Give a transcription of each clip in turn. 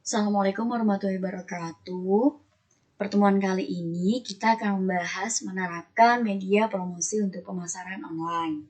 Assalamualaikum warahmatullahi wabarakatuh. Pertemuan kali ini kita akan membahas menerapkan media promosi untuk pemasaran online.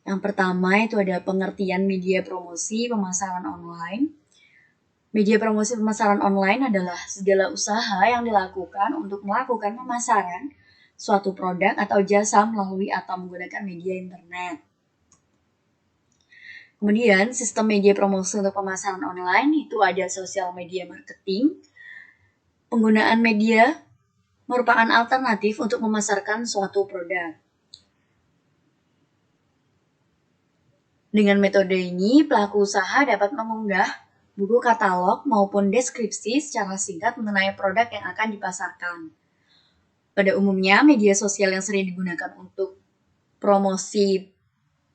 Yang pertama itu ada pengertian media promosi pemasaran online. Media promosi pemasaran online adalah segala usaha yang dilakukan untuk melakukan pemasaran suatu produk atau jasa melalui atau menggunakan media internet. Kemudian, sistem media promosi untuk pemasaran online itu ada sosial media marketing. Penggunaan media merupakan alternatif untuk memasarkan suatu produk. Dengan metode ini, pelaku usaha dapat mengunggah buku katalog maupun deskripsi secara singkat mengenai produk yang akan dipasarkan. Pada umumnya, media sosial yang sering digunakan untuk promosi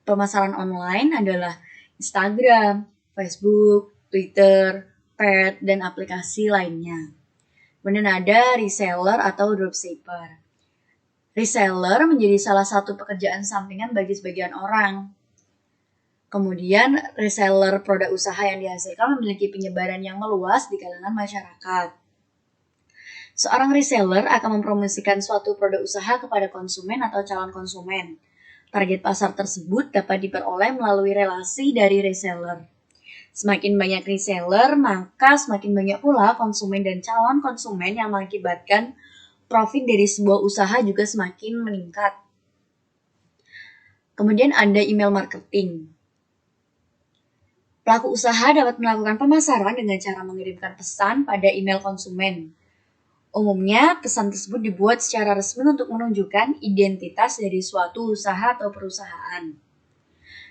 pemasaran online adalah Instagram, Facebook, Twitter, Pet, dan aplikasi lainnya. Kemudian ada reseller atau dropshipper. Reseller menjadi salah satu pekerjaan sampingan bagi sebagian orang. Kemudian reseller produk usaha yang dihasilkan memiliki penyebaran yang meluas di kalangan masyarakat. Seorang reseller akan mempromosikan suatu produk usaha kepada konsumen atau calon konsumen. Target pasar tersebut dapat diperoleh melalui relasi dari reseller. Semakin banyak reseller, maka semakin banyak pula konsumen dan calon konsumen yang mengakibatkan profit dari sebuah usaha juga semakin meningkat. Kemudian ada email marketing. Pelaku usaha dapat melakukan pemasaran dengan cara mengirimkan pesan pada email konsumen. Umumnya, pesan tersebut dibuat secara resmi untuk menunjukkan identitas dari suatu usaha atau perusahaan.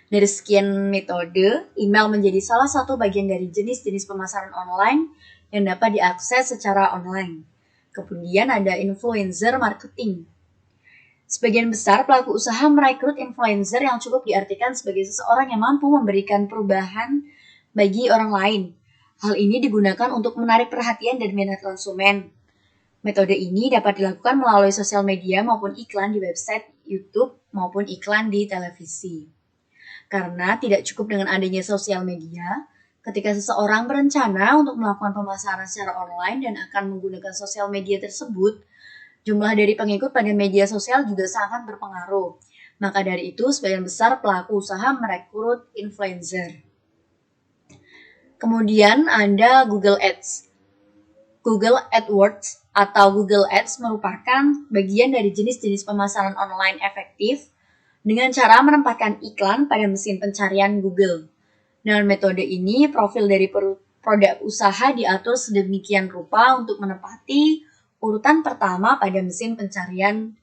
Dari sekian metode, email menjadi salah satu bagian dari jenis-jenis pemasaran online yang dapat diakses secara online. Kemudian ada influencer marketing. Sebagian besar pelaku usaha merekrut influencer yang cukup diartikan sebagai seseorang yang mampu memberikan perubahan bagi orang lain. Hal ini digunakan untuk menarik perhatian dan minat konsumen. Metode ini dapat dilakukan melalui sosial media maupun iklan di website, YouTube, maupun iklan di televisi. Karena tidak cukup dengan adanya sosial media, ketika seseorang berencana untuk melakukan pemasaran secara online dan akan menggunakan sosial media tersebut, jumlah dari pengikut pada media sosial juga sangat berpengaruh. Maka dari itu, sebagian besar pelaku usaha merekrut influencer. Kemudian ada Google Ads. Google AdWords atau Google Ads merupakan bagian dari jenis-jenis pemasaran online efektif dengan cara menempatkan iklan pada mesin pencarian Google. Dengan metode ini, profil dari produk usaha diatur sedemikian rupa untuk menempati urutan pertama pada mesin pencarian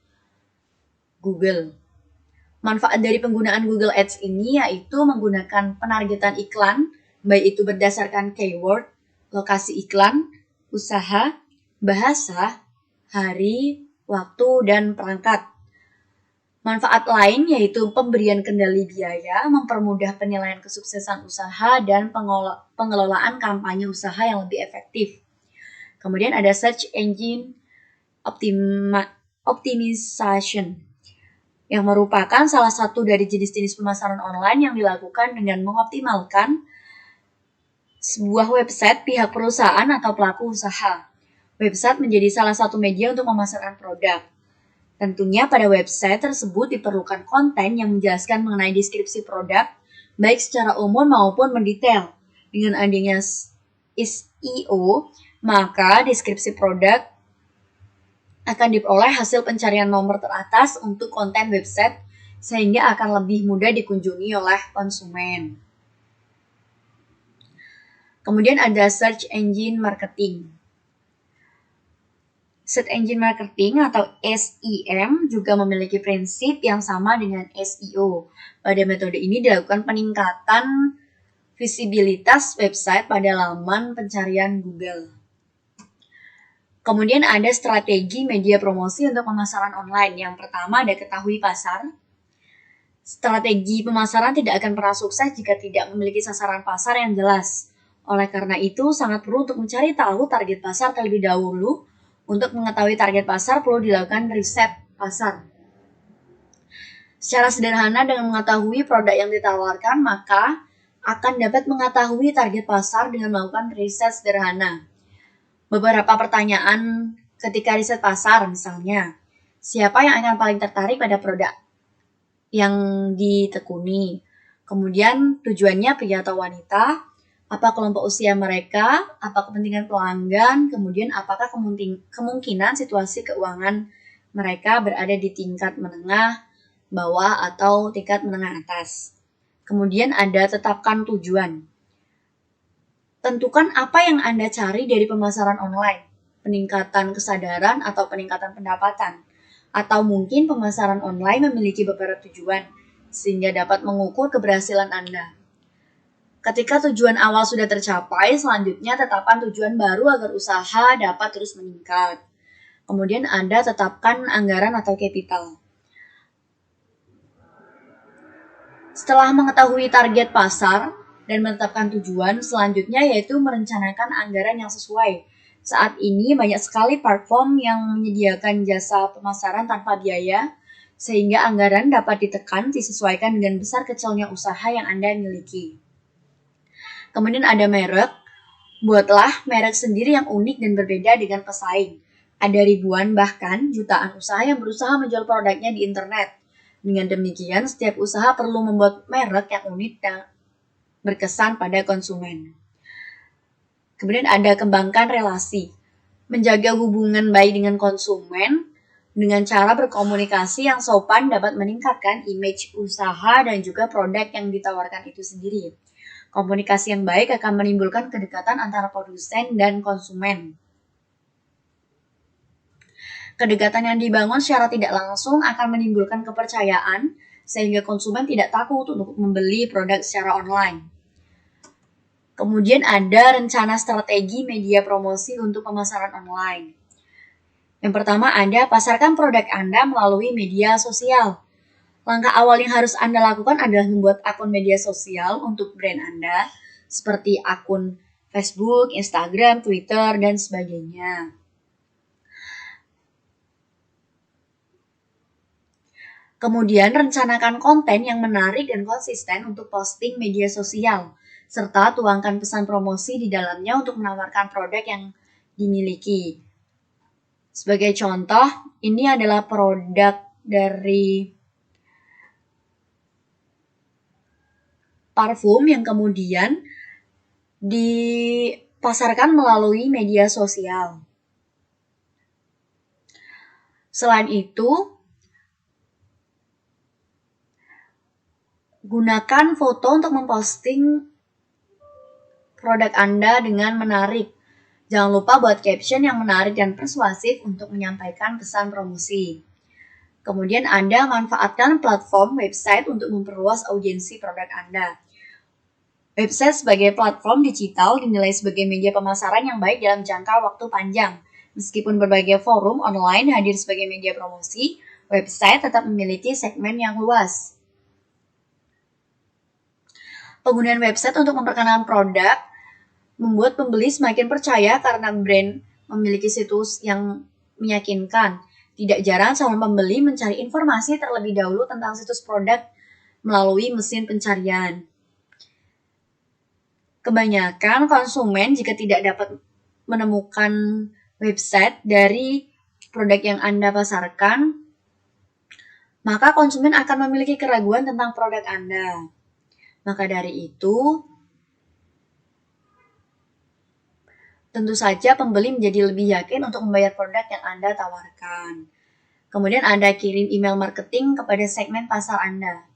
Google. Manfaat dari penggunaan Google Ads ini yaitu menggunakan penargetan iklan, baik itu berdasarkan keyword, lokasi iklan, usaha, bahasa, hari, waktu, dan perangkat. Manfaat lain yaitu pemberian kendali biaya, mempermudah penilaian kesuksesan usaha, dan pengelolaan kampanye usaha yang lebih efektif. Kemudian ada search engine optimization, yang merupakan salah satu dari jenis-jenis pemasaran online yang dilakukan dengan mengoptimalkan sebuah website pihak perusahaan atau pelaku usaha. Website menjadi salah satu media untuk memasarkan produk. Tentunya pada website tersebut diperlukan konten yang menjelaskan mengenai deskripsi produk, baik secara umum maupun mendetail. Dengan adanya SEO, maka deskripsi produk akan diperoleh hasil pencarian nomor teratas untuk konten website, sehingga akan lebih mudah dikunjungi oleh konsumen. Kemudian ada search engine marketing. Search engine marketing atau SEM juga memiliki prinsip yang sama dengan SEO. Pada metode ini dilakukan peningkatan visibilitas website pada laman pencarian Google. Kemudian ada strategi media promosi untuk pemasaran online. Yang pertama ada ketahui pasar. Strategi pemasaran tidak akan pernah sukses jika tidak memiliki sasaran pasar yang jelas. Oleh karena itu, sangat perlu untuk mencari tahu target pasar terlebih dahulu. Untuk mengetahui target pasar perlu dilakukan riset pasar. Secara sederhana, dengan mengetahui produk yang ditawarkan, maka akan dapat mengetahui target pasar dengan melakukan riset sederhana. Beberapa pertanyaan ketika riset pasar misalnya, siapa yang akan paling tertarik pada produk yang ditekuni? Kemudian tujuannya pria atau wanita, apa kelompok usia mereka, apa kepentingan pelanggan, kemudian apakah kemungkinan situasi keuangan mereka berada di tingkat menengah, bawah, atau tingkat menengah atas. Kemudian ada tetapkan tujuan. Tentukan apa yang Anda cari dari pemasaran online, peningkatan kesadaran atau peningkatan pendapatan, atau mungkin pemasaran online memiliki beberapa tujuan, sehingga dapat mengukur keberhasilan Anda. Ketika tujuan awal sudah tercapai, selanjutnya tetapkan tujuan baru agar usaha dapat terus meningkat. Kemudian Anda tetapkan anggaran atau capital. Setelah mengetahui target pasar dan menetapkan tujuan, selanjutnya yaitu merencanakan anggaran yang sesuai. Saat ini banyak sekali platform yang menyediakan jasa pemasaran tanpa biaya, sehingga anggaran dapat ditekan disesuaikan dengan besar kecilnya usaha yang Anda miliki. Kemudian ada merek. Buatlah merek sendiri yang unik dan berbeda dengan pesaing. Ada ribuan bahkan jutaan usaha yang berusaha menjual produknya di internet. Dengan demikian, setiap usaha perlu membuat merek yang unik dan berkesan pada konsumen. Kemudian ada kembangkan relasi. Menjaga hubungan baik dengan konsumen dengan cara berkomunikasi yang sopan dapat meningkatkan image usaha dan juga produk yang ditawarkan itu sendiri. Komunikasi yang baik akan menimbulkan kedekatan antara produsen dan konsumen. Kedekatan yang dibangun secara tidak langsung akan menimbulkan kepercayaan sehingga konsumen tidak takut untuk membeli produk secara online. Kemudian ada rencana strategi media promosi untuk pemasaran online. Yang pertama ada pasarkan produk Anda melalui media sosial. Langkah awal yang harus Anda lakukan adalah membuat akun media sosial untuk brand Anda, seperti akun Facebook, Instagram, Twitter, dan sebagainya. Kemudian rencanakan konten yang menarik dan konsisten untuk posting media sosial, serta tuangkan pesan promosi di dalamnya untuk menawarkan produk yang dimiliki. Sebagai contoh, ini adalah produk dari parfum yang kemudian dipasarkan melalui media sosial. Selain itu, gunakan foto untuk memposting produk Anda dengan menarik. Jangan lupa buat caption yang menarik dan persuasif untuk menyampaikan pesan promosi. Kemudian Anda manfaatkan platform website untuk memperluas audiensi produk Anda. Website sebagai platform digital dinilai sebagai media pemasaran yang baik dalam jangka waktu panjang. Meskipun berbagai forum online hadir sebagai media promosi, website tetap memiliki segmen yang luas. Penggunaan website untuk memperkenalkan produk membuat pembeli semakin percaya karena brand memiliki situs yang meyakinkan. Tidak jarang calon pembeli mencari informasi terlebih dahulu tentang situs produk melalui mesin pencarian. Kebanyakan konsumen jika tidak dapat menemukan website dari produk yang Anda pasarkan, maka konsumen akan memiliki keraguan tentang produk Anda. Maka dari itu, tentu saja pembeli menjadi lebih yakin untuk membayar produk yang Anda tawarkan. Kemudian Anda kirim email marketing kepada segmen pasar Anda.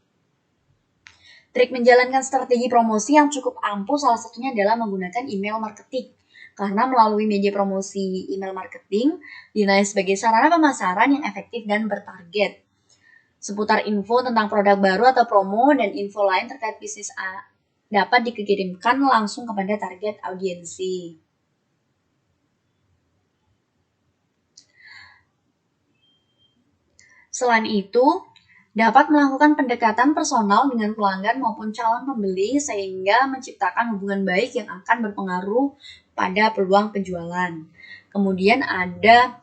Trik menjalankan strategi promosi yang cukup ampuh salah satunya adalah menggunakan email marketing. Karena melalui media promosi email marketing dinilai sebagai sarana pemasaran yang efektif dan bertarget. Seputar info tentang produk baru atau promo dan info lain terkait bisnis A dapat dikirimkan langsung kepada target audiensi. Selain itu, dapat melakukan pendekatan personal dengan pelanggan maupun calon pembeli sehingga menciptakan hubungan baik yang akan berpengaruh pada peluang penjualan. Kemudian ada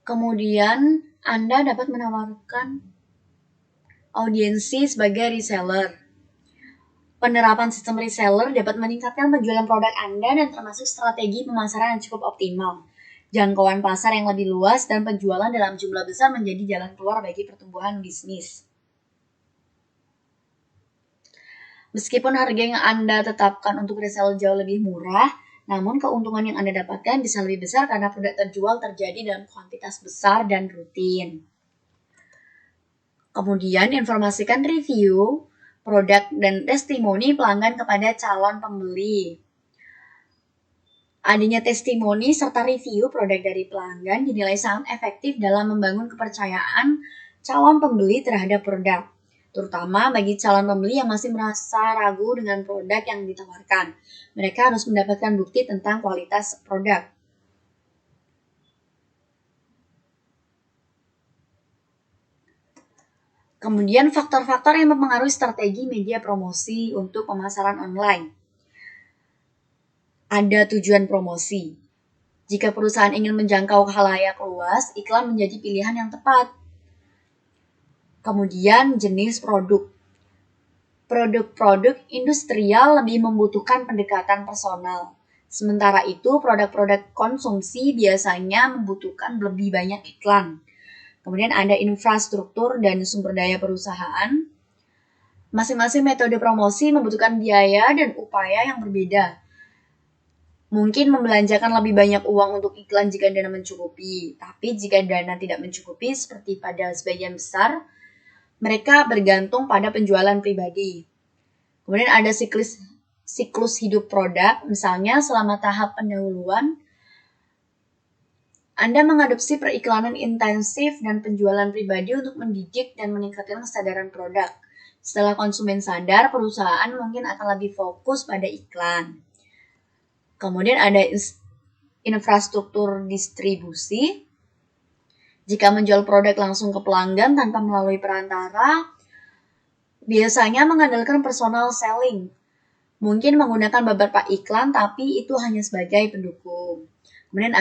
Kemudian Anda dapat menawarkan audiensi sebagai reseller. Penerapan sistem reseller dapat meningkatkan penjualan produk Anda dan termasuk strategi pemasaran yang cukup optimal. Jangkauan pasar yang lebih luas dan penjualan dalam jumlah besar menjadi jalan keluar bagi pertumbuhan bisnis. Meskipun harga yang Anda tetapkan untuk reseller jauh lebih murah, namun keuntungan yang Anda dapatkan bisa lebih besar karena produk terjual terjadi dalam kuantitas besar dan rutin. Kemudian informasikan review, produk, dan testimoni pelanggan kepada calon pembeli. Adanya testimoni serta review produk dari pelanggan dinilai sangat efektif dalam membangun kepercayaan calon pembeli terhadap produk, terutama bagi calon pembeli yang masih merasa ragu dengan produk yang ditawarkan. Mereka harus mendapatkan bukti tentang kualitas produk. Kemudian faktor-faktor yang mempengaruhi strategi media promosi untuk pemasaran online. Ada tujuan promosi. Jika perusahaan ingin menjangkau khalayak luas, iklan menjadi pilihan yang tepat. Kemudian jenis produk. Produk-produk industrial lebih membutuhkan pendekatan personal. Sementara itu, produk-produk konsumsi biasanya membutuhkan lebih banyak iklan. Kemudian ada infrastruktur dan sumber daya perusahaan. Masing-masing metode promosi membutuhkan biaya dan upaya yang berbeda. Mungkin membelanjakan lebih banyak uang untuk iklan jika dana mencukupi. Tapi jika dana tidak mencukupi, seperti pada sebagian besar, mereka bergantung pada penjualan pribadi. Kemudian ada siklus hidup produk, misalnya selama tahap pendahuluan, Anda mengadopsi periklanan intensif dan penjualan pribadi untuk mendidik dan meningkatkan kesadaran produk. Setelah konsumen sadar, perusahaan mungkin akan lebih fokus pada iklan. Kemudian ada infrastruktur distribusi. Jika menjual produk langsung ke pelanggan tanpa melalui perantara, biasanya mengandalkan personal selling. Mungkin menggunakan beberapa iklan, tapi itu hanya sebagai pendukung. Kemudian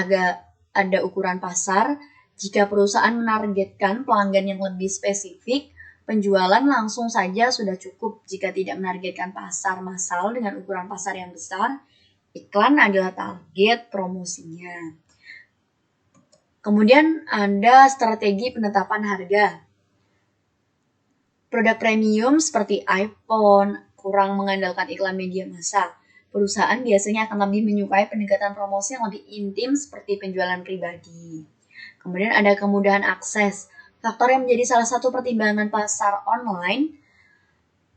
ada ukuran pasar. Jika perusahaan menargetkan pelanggan yang lebih spesifik, penjualan langsung saja sudah cukup. Jika tidak menargetkan pasar massal dengan ukuran pasar yang besar, iklan adalah target promosinya. Kemudian ada strategi penetapan harga. Produk premium seperti iPhone kurang mengandalkan iklan media massa. Perusahaan biasanya akan lebih menyukai pendekatan promosi yang lebih intim seperti penjualan pribadi. Kemudian ada kemudahan akses. Faktor yang menjadi salah satu pertimbangan pasar online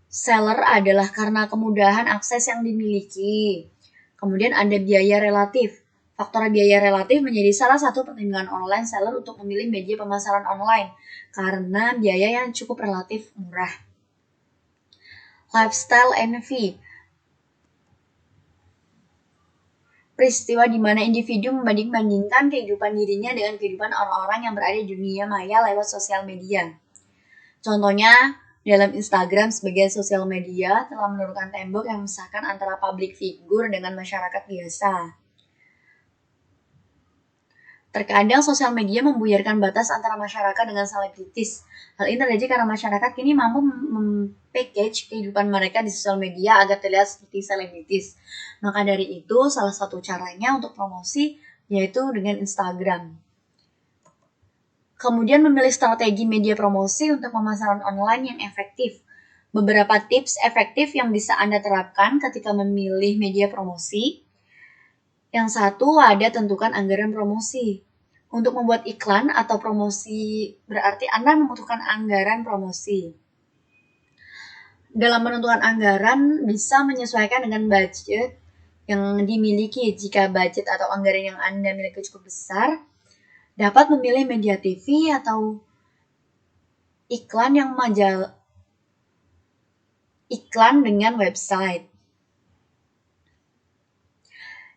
seller adalah karena kemudahan akses yang dimiliki. Kemudian ada biaya relatif. Faktor biaya relatif menjadi salah satu pertimbangan online seller untuk memilih media pemasaran online karena biaya yang cukup relatif murah. Lifestyle envy. Peristiwa di mana individu membanding-bandingkan kehidupan dirinya dengan kehidupan orang-orang yang berada di dunia maya lewat sosial media. Contohnya, dalam Instagram sebagai sosial media telah menurunkan tembok yang memisahkan antara public figure dengan masyarakat biasa. Terkadang sosial media membuyarkan batas antara masyarakat dengan selebritis. Hal ini terjadi karena masyarakat kini mampu package kehidupan mereka di sosial media agar terlihat seperti selebritis. Maka dari itu, salah satu caranya untuk promosi yaitu dengan Instagram. Kemudian memilih strategi media promosi untuk pemasaran online yang efektif. Beberapa tips efektif yang bisa Anda terapkan ketika memilih media promosi. Yang satu, ada tentukan anggaran promosi. Untuk membuat iklan atau promosi berarti Anda membutuhkan anggaran promosi. Dalam menentukan anggaran bisa menyesuaikan dengan budget yang dimiliki. Jika budget atau anggaran yang Anda miliki cukup besar, dapat memilih media TV atau iklan dengan website.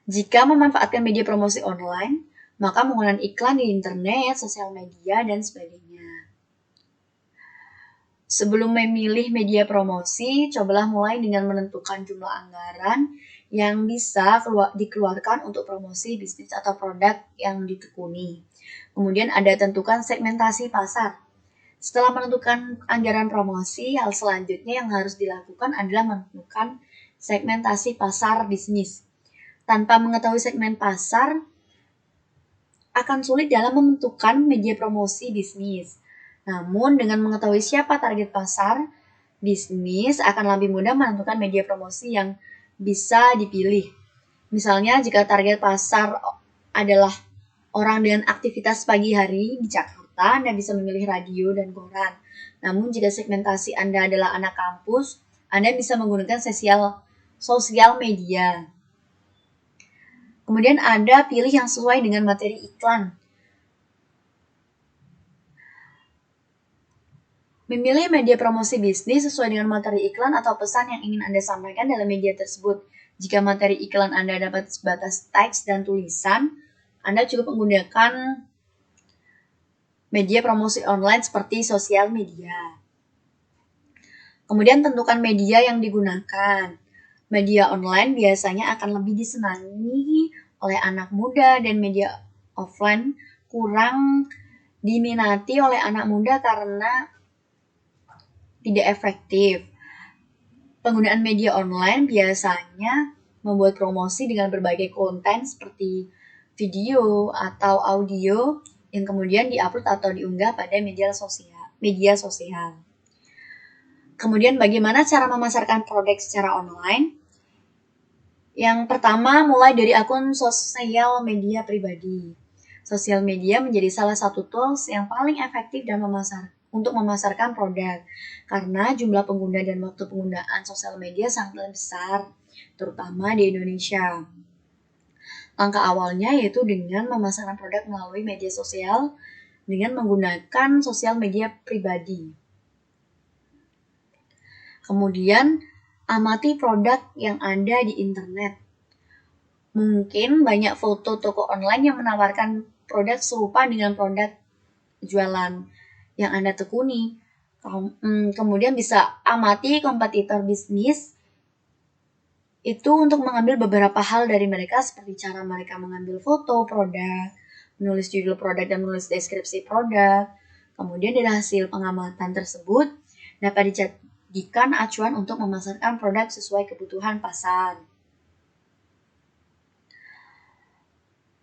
Jika memanfaatkan media promosi online, maka menggunakan iklan di internet, sosial media, dan sebagainya. Sebelum memilih media promosi, cobalah mulai dengan menentukan jumlah anggaran yang bisa dikeluarkan untuk promosi bisnis atau produk yang ditekuni. Kemudian ada tentukan segmentasi pasar. Setelah menentukan anggaran promosi, hal selanjutnya yang harus dilakukan adalah menentukan segmentasi pasar bisnis. Tanpa mengetahui segmen pasar, akan sulit dalam menentukan media promosi bisnis. Namun, dengan mengetahui siapa target pasar, bisnis akan lebih mudah menentukan media promosi yang bisa dipilih. Misalnya, jika target pasar adalah orang dengan aktivitas pagi hari di Jakarta, Anda bisa memilih radio dan koran. Namun, jika segmentasi Anda adalah anak kampus, Anda bisa menggunakan sosial media. Kemudian ada pilih yang sesuai dengan materi iklan. Memilih media promosi bisnis sesuai dengan materi iklan atau pesan yang ingin Anda sampaikan dalam media tersebut. Jika materi iklan Anda dapat sebatas teks dan tulisan, Anda cukup menggunakan media promosi online seperti sosial media. Kemudian tentukan media yang digunakan. Media online biasanya akan lebih disenangi oleh anak muda dan media offline kurang diminati oleh anak muda karena tidak efektif. Penggunaan media online biasanya membuat promosi dengan berbagai konten seperti video atau audio yang kemudian diupload atau diunggah pada media sosial. Kemudian bagaimana cara memasarkan produk secara online? Yang pertama, mulai dari akun sosial media pribadi. Sosial media menjadi salah satu tools yang paling efektif untuk memasarkan produk. Karena jumlah pengguna dan waktu penggunaan sosial media sangat besar, terutama di Indonesia. Langkah awalnya yaitu dengan memasarkan produk melalui media sosial dengan menggunakan sosial media pribadi. Kemudian, amati produk yang ada di internet. Mungkin banyak foto toko online yang menawarkan produk serupa dengan produk jualan yang Anda tekuni. Kemudian bisa amati kompetitor bisnis itu untuk mengambil beberapa hal dari mereka seperti cara mereka mengambil foto produk, menulis judul produk dan menulis deskripsi produk. Kemudian dari hasil pengamatan tersebut dapat dijadikan acuan untuk memasarkan produk sesuai kebutuhan pasar.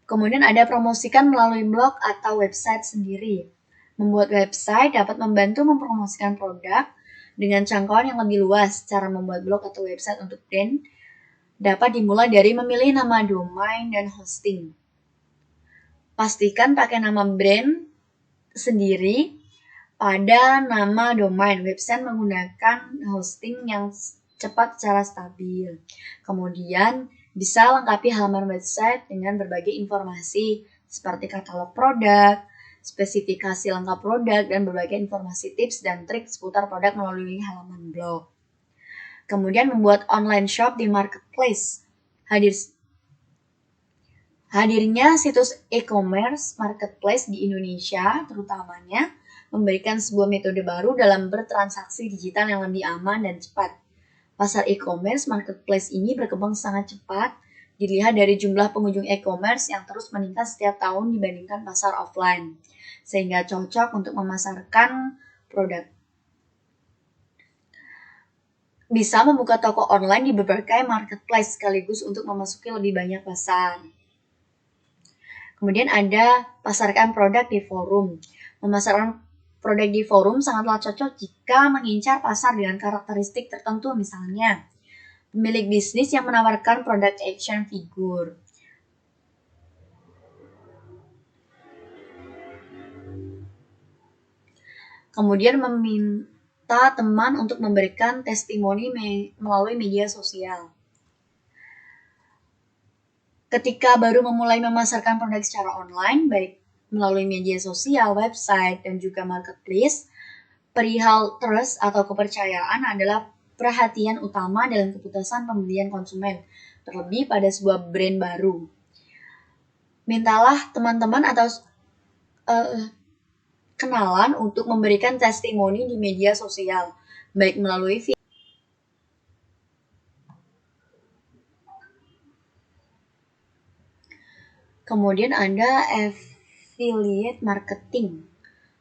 Kemudian ada promosikan melalui blog atau website sendiri. Membuat website dapat membantu mempromosikan produk dengan jangkauan yang lebih luas. Cara membuat blog atau website untuk brand dapat dimulai dari memilih nama domain dan hosting. Pastikan pakai nama brand sendiri pada nama domain. Website menggunakan hosting yang cepat secara stabil. Kemudian bisa lengkapi halaman website dengan berbagai informasi seperti katalog produk, spesifikasi lengkap produk, dan berbagai informasi tips dan trik seputar produk melalui halaman blog. Kemudian membuat online shop di marketplace. Hadirnya situs e-commerce marketplace di Indonesia terutamanya memberikan sebuah metode baru dalam bertransaksi digital yang lebih aman dan cepat. Pasar e-commerce marketplace ini berkembang sangat cepat, dilihat dari jumlah pengunjung e-commerce yang terus meningkat setiap tahun dibandingkan pasar offline, sehingga cocok untuk memasarkan produk. Bisa membuka toko online di berbagai marketplace sekaligus untuk memasuki lebih banyak pasar. Kemudian ada pasarkan produk di forum. Memasarkan produk di forum sangatlah cocok jika mengincar pasar dengan karakteristik tertentu, misalnya pemilik bisnis yang menawarkan produk action figure. Kemudian meminta teman untuk memberikan testimoni melalui media sosial. Ketika baru memulai memasarkan produk secara online, baik melalui media sosial, website, dan juga marketplace, perihal trust atau kepercayaan adalah perhatian utama dalam keputusan pembelian konsumen, terlebih pada sebuah brand baru. Mintalah teman-teman atau kenalan untuk memberikan testimoni di media sosial, baik melalui Kemudian ada Affiliate marketing.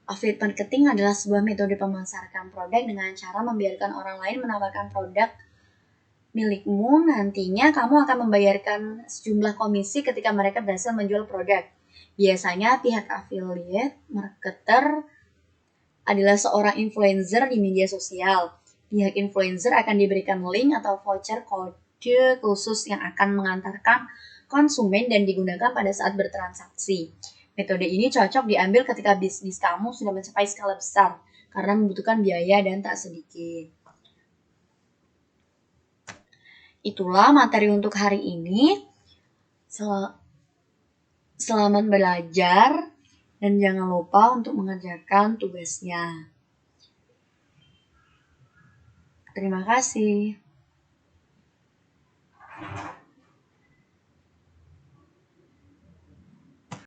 Affiliate marketing adalah sebuah metode pemasarkan produk dengan cara membiarkan orang lain menawarkan produk milikmu. Nantinya kamu akan membayarkan sejumlah komisi ketika mereka berhasil menjual produk. Biasanya pihak affiliate marketer adalah seorang influencer di media sosial. Pihak influencer akan diberikan link atau voucher kode khusus yang akan mengantarkan konsumen dan digunakan pada saat bertransaksi. Metode ini cocok diambil ketika bisnis kamu sudah mencapai skala besar karena membutuhkan biaya dan tak sedikit. Itulah materi untuk hari ini. Selamat belajar dan jangan lupa untuk mengerjakan tugasnya. Terima kasih.